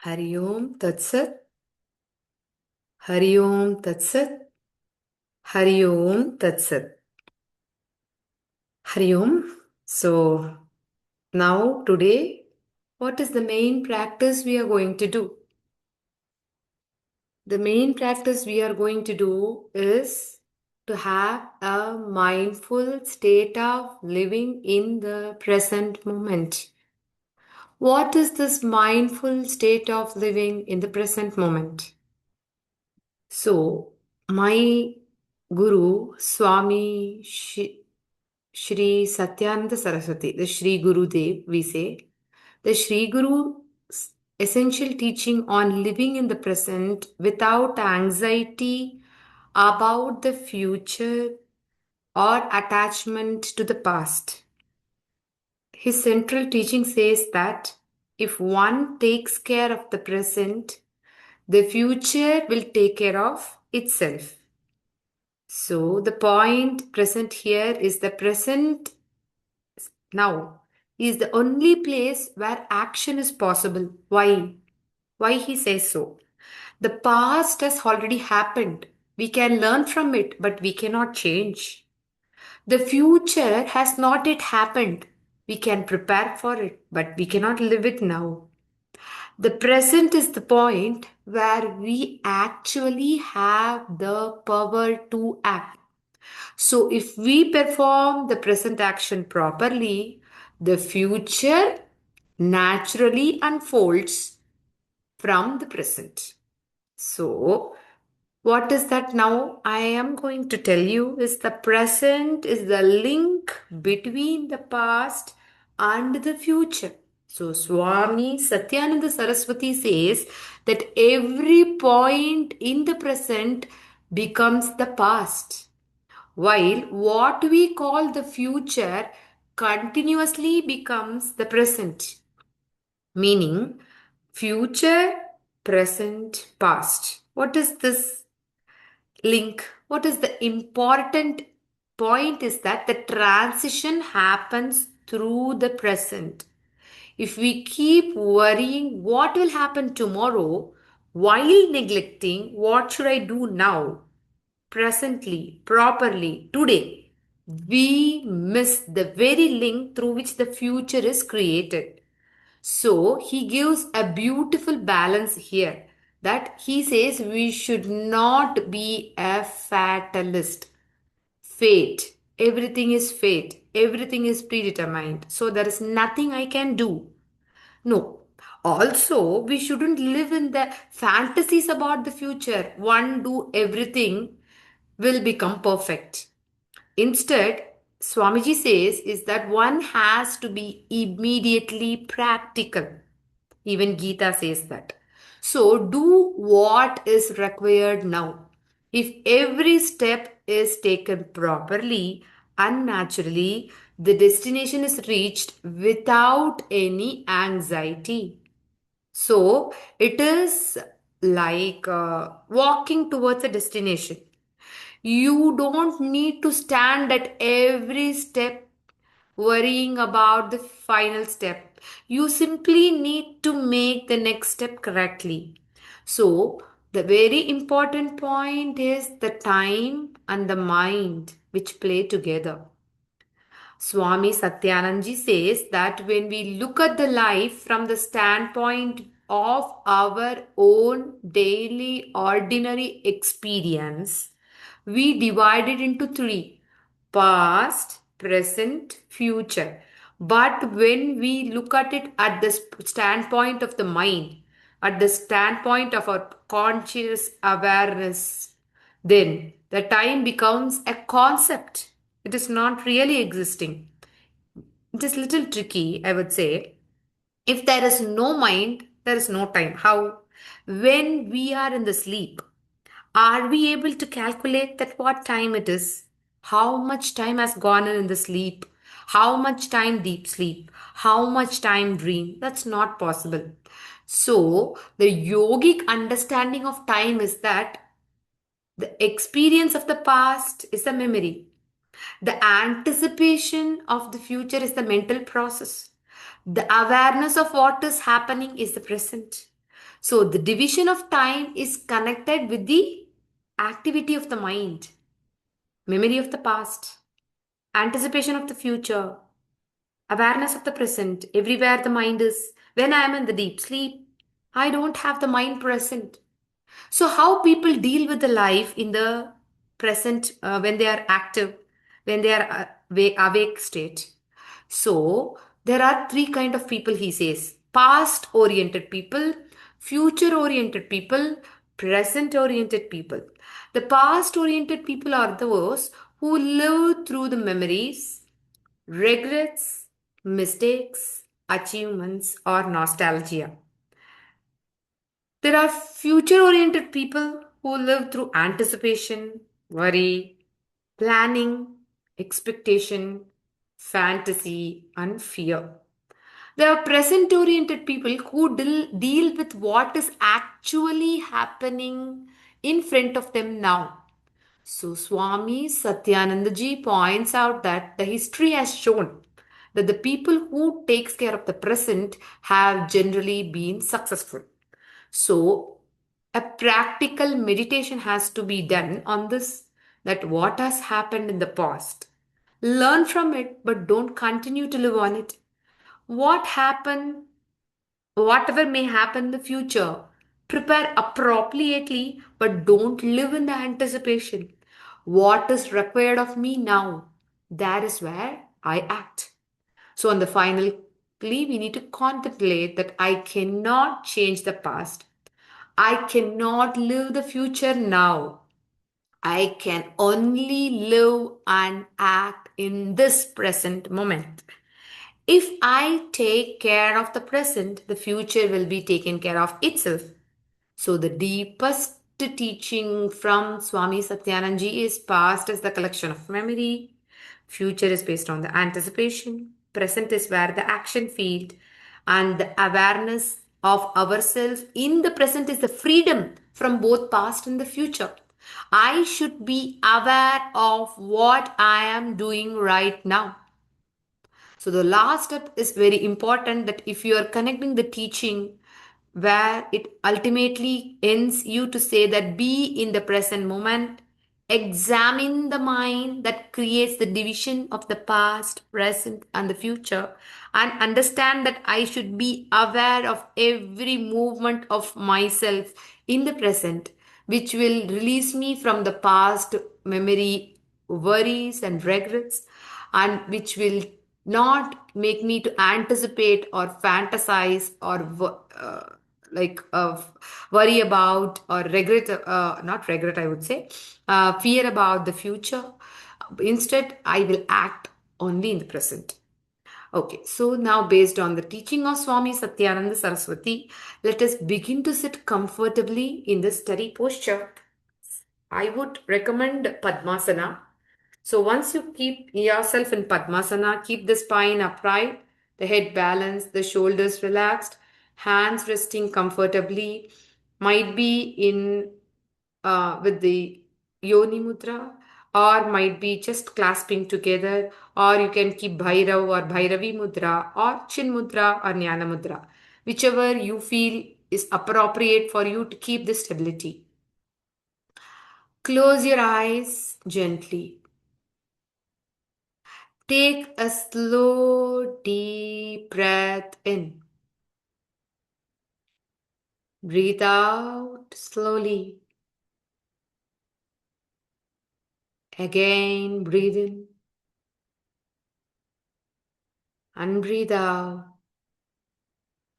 Hari Om Tat Sat. Hari Om Tat Sat. Hari Om Tat Sat. Hari Om. So, now today, what is the main practice we are going to do? The main practice we are going to do is to have a mindful state of living in the present moment. What is this mindful state of living in the present moment? So, my Guru, Shri Satyananda Saraswati, the Shri Guru Dev, we say, the Shri Guru's essential teaching on living in the present without anxiety about the future or attachment to the past. His central teaching says that if one takes care of the present, the future will take care of itself. So the point present here is the present now is the only place where action is possible. Why? Why he says so? The past has already happened. We can learn from it, but we cannot change. The future has not yet happened. We can prepare for it, but we cannot live it now. The present is the point where we actually have the power to act. So, if we perform the present action properly, the future naturally unfolds from the present. So, what is that now? I am going to tell you is the present is the link between the past and the future. So, Swami Satyananda Saraswati says that every point in the present becomes the past, while what we call the future continuously becomes the present, meaning future, present, past. What is this link? What is the important point is that the transition happens through the present. If we keep worrying what will happen tomorrow while neglecting what should I do now, presently, properly, today, we miss the very link through which the future is created. So, he gives a beautiful balance here that he says we should not be a fatalist. Fate, everything is fate, everything is predetermined. So, there is nothing I can do. No. Also, we shouldn't live in the fantasies about the future. One do everything will become perfect. Instead, Swamiji says is that one has to be immediately practical. Even Gita says that. So do what is required now. If every step is taken properly and naturally, the destination is reached without any anxiety. So it is like walking towards a destination. You don't need to stand at every step worrying about the final step. You simply need to make the next step correctly. So, the very important point is the time and the mind which play together. Swami Satyananji says that when we look at the life from the standpoint of our own daily ordinary experience, we divide it into three: past, present, future. But when we look at it at the standpoint of the mind, at the standpoint of our conscious awareness, then the time becomes a concept. It is not really existing. It is little tricky, I would say. If there is no mind, there is no time. How? When we are in the sleep, are we able to calculate that what time it is? How much time has gone in the sleep? How much time deep sleep? How much time dream? That's not possible. So, the yogic understanding of time is that the experience of the past is the memory. The anticipation of the future is the mental process. The awareness of what is happening is the present. So the division of time is connected with the activity of the mind, memory of the past, anticipation of the future, awareness of the present. Everywhere the mind is. When I am in the deep sleep, I don't have the mind present. So, how people deal with the life in the present when they are active, when they are awake state. So, there are three kind of people, he says: past oriented people, future oriented people, present oriented people. The past oriented people are those who live through the memories, regrets, mistakes, achievements, or nostalgia. There are future oriented people who live through anticipation, worry, planning, expectation, fantasy, and fear. There are present oriented people who deal with what is actually happening in front of them now. So, Swami Satyananda ji points out that the history has shown that the people who takes care of the present have generally been successful. So, a practical meditation has to be done on this, that what has happened in the past. Learn from it, but don't continue to live on it. What happened, whatever may happen in the future, prepare appropriately, but don't live in the anticipation. What is required of me now? That is where I act. So, on the finally, we need to contemplate that I cannot change the past. I cannot live the future now. I can only live and act in this present moment. If I take care of the present, the future will be taken care of itself. So, the deepest teaching from Swami Satyananda is: past is the collection of memory, future is based on the anticipation, present is where the action field, and the awareness of ourselves in the present is the freedom from both past and the future. I should be aware of what I am doing right now. So the last step is very important, that if you are connecting the teaching where it ultimately ends you to say that be in the present moment, examine the mind that creates the division of the past, present, and the future, and understand that I should be aware of every movement of myself in the present, which will release me from the past memory, worries, and regrets, and which will not make me to anticipate or fantasize or like worry about or regret, not regret, I would say, fear about the future. Instead, I will act only in the present. Okay, so now based on the teaching of Swami Satyananda Saraswati, let us begin to sit comfortably in the steady posture. I would recommend Padmasana. So once you keep yourself in Padmasana, keep the spine upright, the head balanced, the shoulders relaxed, hands resting comfortably, might be in with the Yoni Mudra, or might be just clasping together, or you can keep Bhairav or Bhairavi Mudra, or Chin Mudra or Jnana Mudra, whichever you feel is appropriate for you to keep the stability. Close your eyes gently. Take a slow, deep breath in. Breathe out slowly. Again, breathe in and breathe out.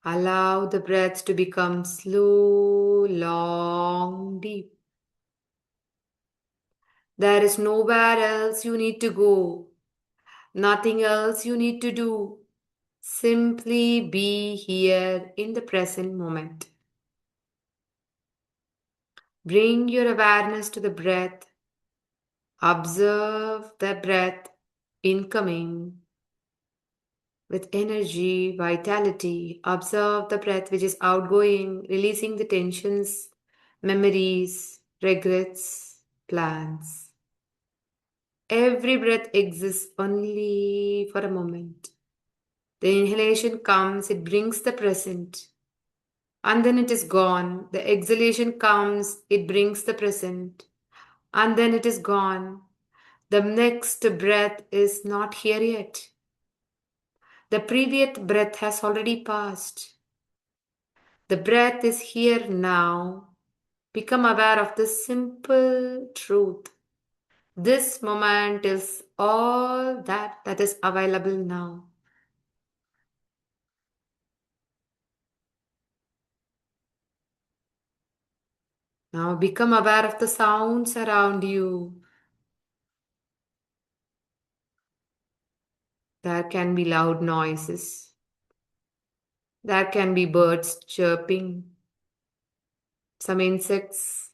Allow the breath to become slow, long, deep. There is nowhere else you need to go. Nothing else you need to do. Simply be here in the present moment. Bring your awareness to the breath. Observe the breath incoming with energy, vitality. Observe the breath which is outgoing, releasing the tensions, memories, regrets, plans. Every breath exists only for a moment. The inhalation comes, it brings the present. and then it is gone. The exhalation comes, it brings the present, and then it is gone. The next breath is not here yet. The previous breath has already passed. The breath is here now. Become aware of this simple truth. This moment is all that is available now. Now become aware of the sounds around you. There can be loud noises. There can be birds chirping, some insects,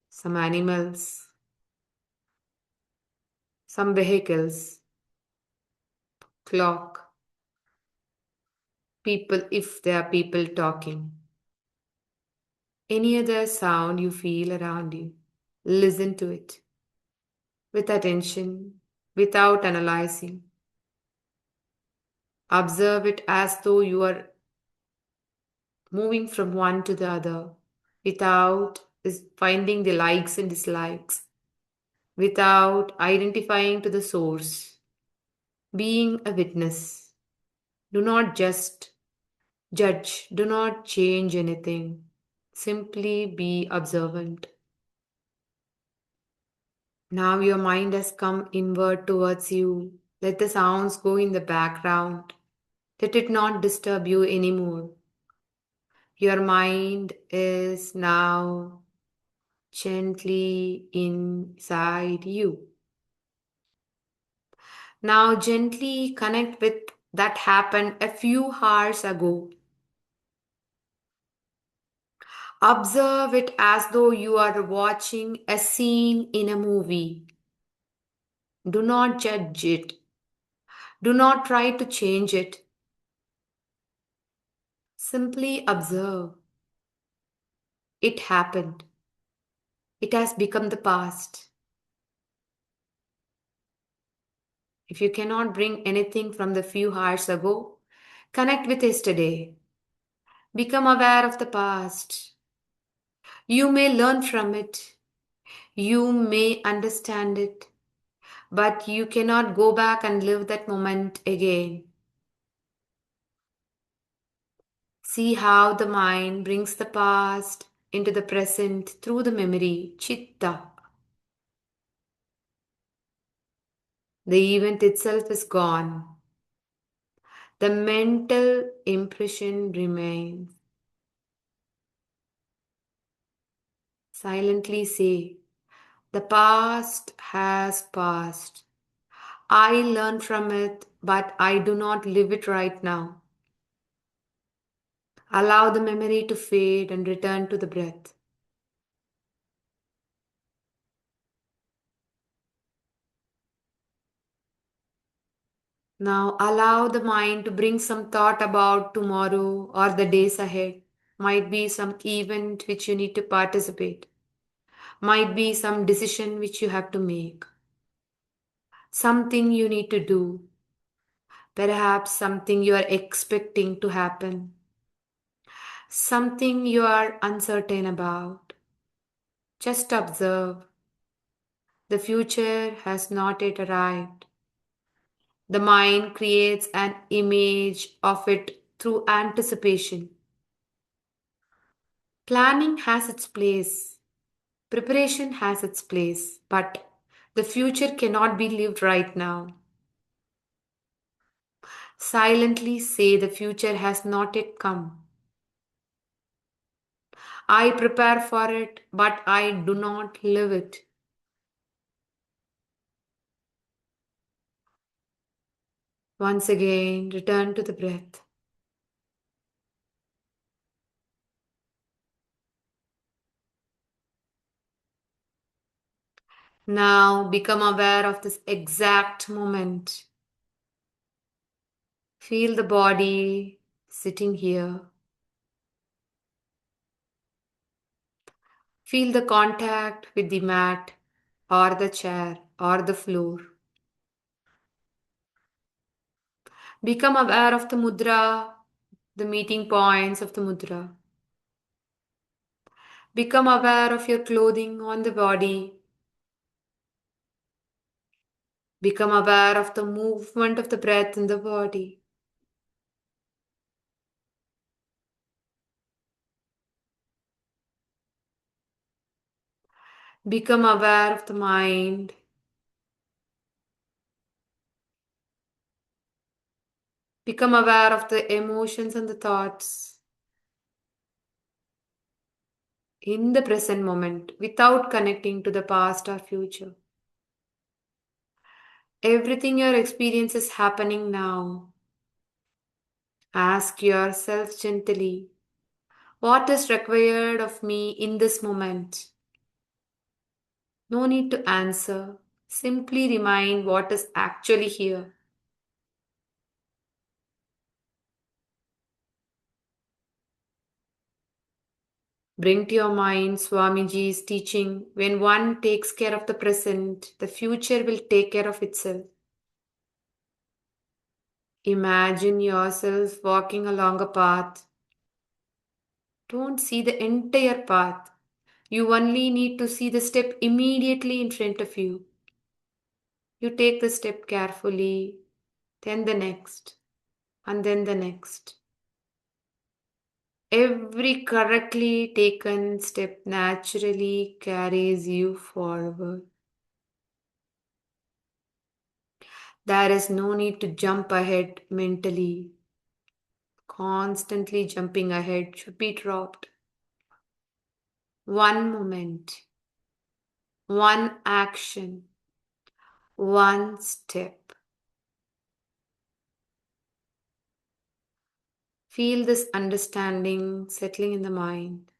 some animals, some vehicles, clock, people if there are people talking. Any other sound you feel around you, listen to it with attention, without analyzing. Observe it as though you are moving from one to the other, without finding the likes and dislikes, without identifying to the source, being a witness. Do not just judge, do not change anything. Simply be observant. Now your mind has come inward towards you. Let the sounds go in the background. Let it not disturb you anymore. Your mind is now gently inside you. Now gently connect with that happened a few hours ago. Observe it as though you are watching a scene in a movie. Do not judge it. Do not try to change it. Simply observe. It happened. It has become the past. If you cannot bring anything from the few hours ago, connect with yesterday. Become aware of the past. You may learn from it. You may understand it. But you cannot go back and live that moment again. See how the mind brings the past into the present through the memory, chitta. The event itself is gone. The mental impression remains. Silently say, the past has passed. I learn from it, but I do not live it right now. Allow the memory to fade and return to the breath. Now allow the mind to bring some thought about tomorrow or the days ahead. Might be some event which you need to participate. Might be some decision which you have to make. Something you need to do. Perhaps something you are expecting to happen. Something you are uncertain about. Just observe. The future has not yet arrived. The mind creates an image of it through anticipation. Planning has its place, preparation has its place, but the future cannot be lived right now. Silently say the future has not yet come. I prepare for it, but I do not live it. Once again, return to the breath. Now become aware of this exact moment. Feel the body sitting here. Feel the contact with the mat or the chair or the floor. Become aware of the mudra, the meeting points of the mudra. Become aware of your clothing on the body. Become aware of the movement of the breath in the body. Become aware of the mind. Become aware of the emotions and the thoughts in the present moment without connecting to the past or future. Everything your experience is happening now. Ask yourself gently, what is required of me in this moment? No need to answer. Simply remind what is actually here. Bring to your mind Swamiji's teaching, when one takes care of the present, the future will take care of itself. Imagine yourself walking along a path. Don't see the entire path. You only need to see the step immediately in front of you. You take the step carefully, then the next, and then the next. Every correctly taken step naturally carries you forward. There is no need to jump ahead mentally. Constantly jumping ahead should be dropped. One moment, one action, one step. Feel this understanding settling in the mind.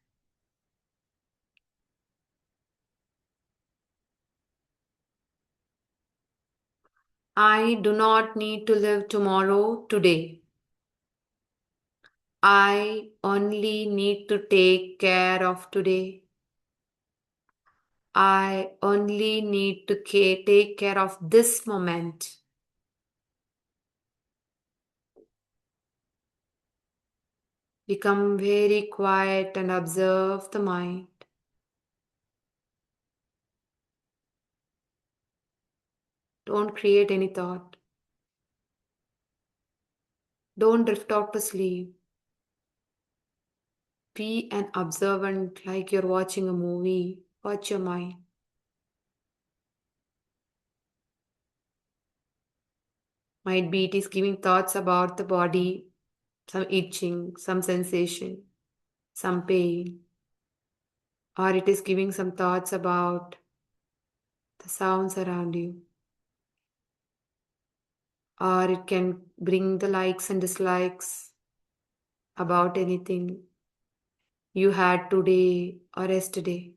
I do not need to live tomorrow today. I only need to take care of today. I only need to take care of this moment. Become very quiet and observe the mind. Don't create any thought. Don't drift off to sleep. Be an observant like you're watching a movie. Watch your mind. Might be it is giving thoughts about the body, some itching, some sensation, some pain, or it is giving some thoughts about the sounds around you, or it can bring the likes and dislikes about anything you had today or yesterday.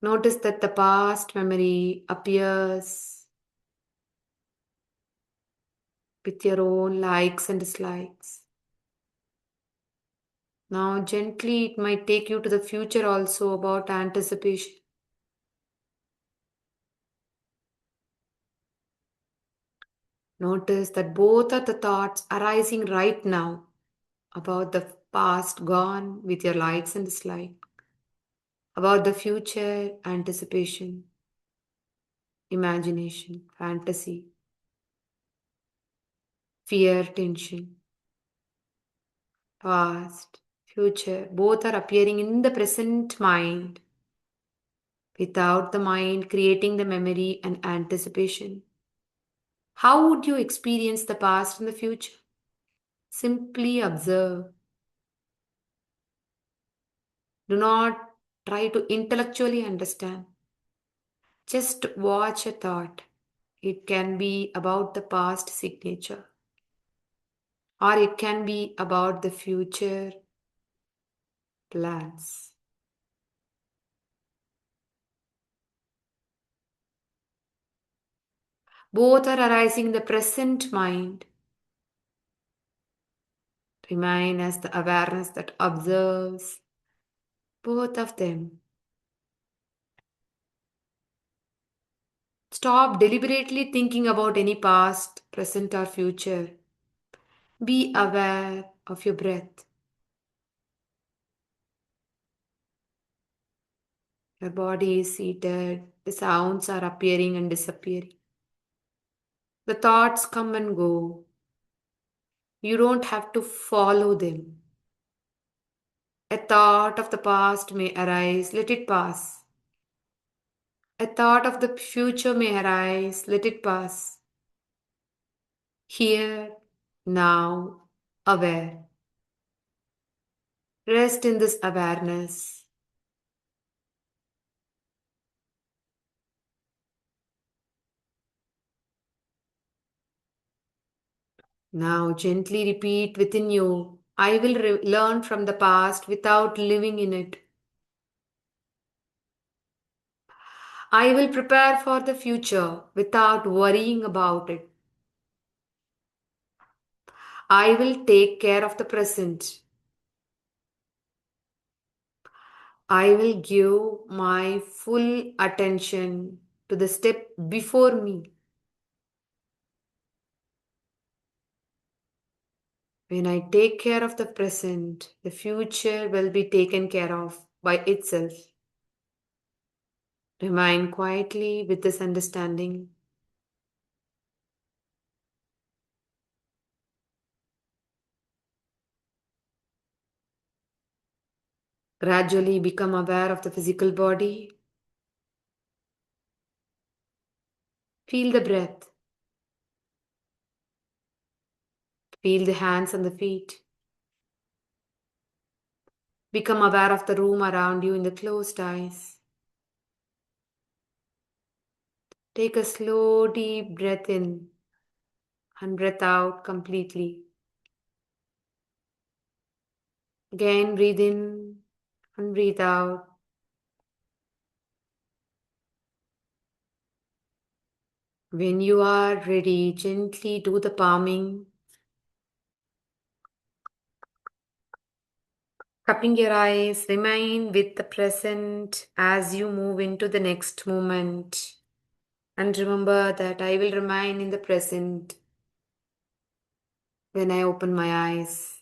Notice that the past memory appears with your own likes and dislikes. Now, gently, it might take you to the future also about anticipation. Notice that both are the thoughts arising right now about the past gone with your likes and dislikes, about the future anticipation, imagination, fantasy, fear, tension, past, future, both are appearing in the present mind without the mind creating the memory and anticipation. How would you experience the past and the future? Simply observe. Do not try to intellectually understand. Just watch a thought. It can be about the past signature, or it can be about the future plans. Both are arising in the present mind. Remain as the awareness that observes both of them. Stop deliberately thinking about any past, present, or future. Be aware of your breath. Your body is seated. The sounds are appearing and disappearing. The thoughts come and go. You don't have to follow them. A thought of the past may arise, let it pass. A thought of the future may arise, let it pass. Here, now, aware. Rest in this awareness. Now, gently repeat within you, I will learn from the past without living in it. I will prepare for the future without worrying about it. I will take care of the present. I will give my full attention to the step before me. When I take care of the present, the future will be taken care of by itself. Remain quietly with this understanding. Gradually become aware of the physical body. Feel the breath. Feel the hands and the feet. Become aware of the room around you in the closed eyes. Take a slow, deep breath in and breath out completely. Again, breathe in and breathe out. When you are ready, gently do the palming, cupping your eyes. Remain with the present as you move into the next moment. And remember that I will remain in the present when I open my eyes.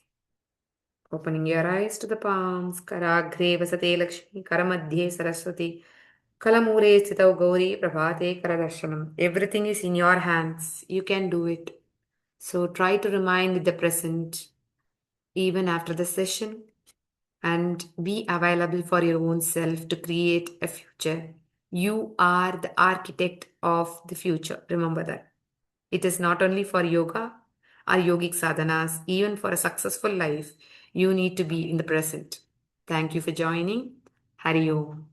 Opening your eyes to the palms. Karagre vasate Lakshmi, Karamadhye Saraswati, Kalamure Sthitau Gauri, Prabhate Karadarshanam. Everything is in your hands. You can do it. So try to remain with the present even after the session and be available for your own self to create a future. You are the architect of the future. Remember that. It is not only for yoga or yogic sadhanas, even for a successful life, you need to be in the present. Thank you for joining. Hari Om.